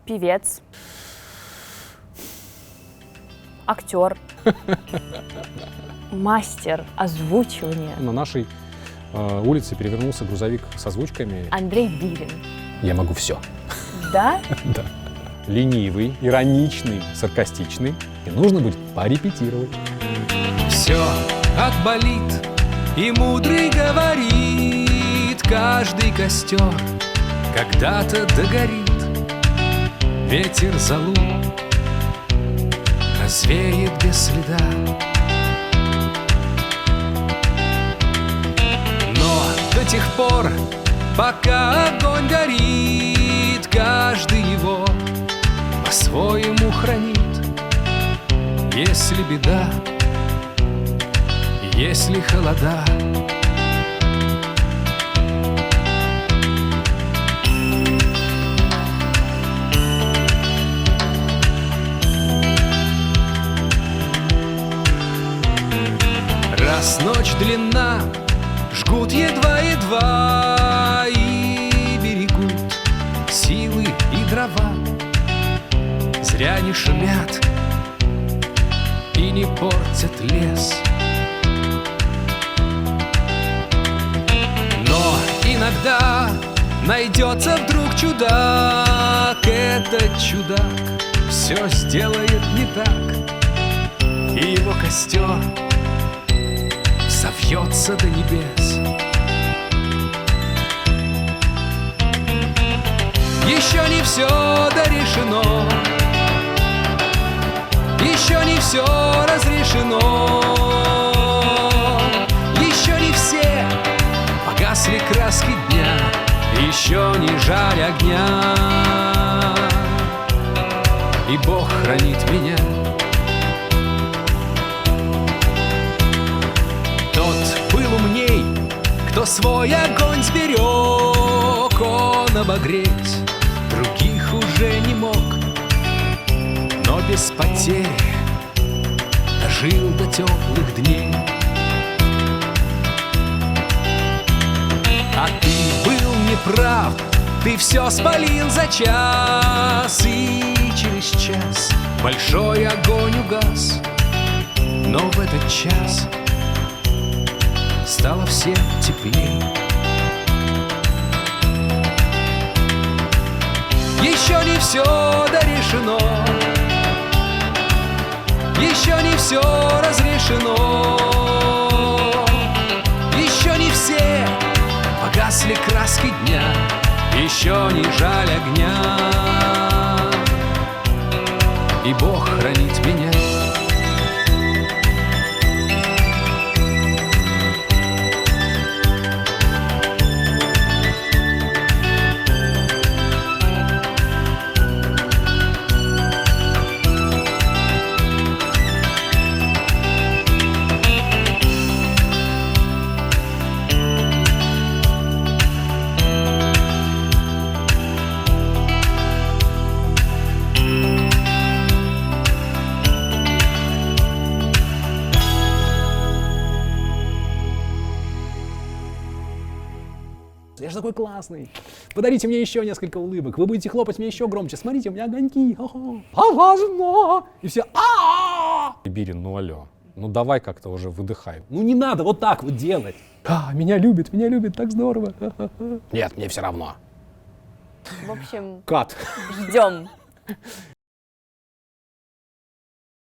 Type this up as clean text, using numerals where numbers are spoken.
Певец. Актер. Мастер озвучивания. На нашей улице перевернулся грузовик с озвучками. Андрей Бирин. Я могу все. Да? Да. Ленивый, ироничный, саркастичный. И нужно будет порепетировать. Все отболит, и мудрый говорит, каждый костер когда-то догорит. Ветер залу развеет без следа. Но до тех пор, пока огонь горит, каждый его по-своему хранит. Если беда, если холода, раз ночь длинна, жгут едва-едва и берегут силы и дрова. Зря не шумят и не портят лес. Но иногда найдется вдруг чудак. Этот чудак все сделает не так, и его костер совьется до небес. Еще не все дорешено, еще не все разрешено, еще не все погасли краски дня, еще не жаль огня, и Бог хранит меня. Тот был умней, кто свой огонь сберег, он обогреть других уже не мог, но без потери дожил до теплых дней. А ты был неправ, ты все спалил за час, и через час большой огонь угас. Но в этот час стало всем теплее. Еще не все дорешено, еще не все разрешено, еще не все погасли краски дня, еще не жаль огня, и Бог хранит меня. Я же такой классный. Подарите мне еще несколько улыбок. Вы будете хлопать мне еще громче. Смотрите, у меня огоньки. И все. Бирин, ну алло. Ну давай как-то уже выдыхай. Ну не надо вот так вот делать. Меня любит, так здорово. Нет, мне все равно. В общем, Кат. ждем.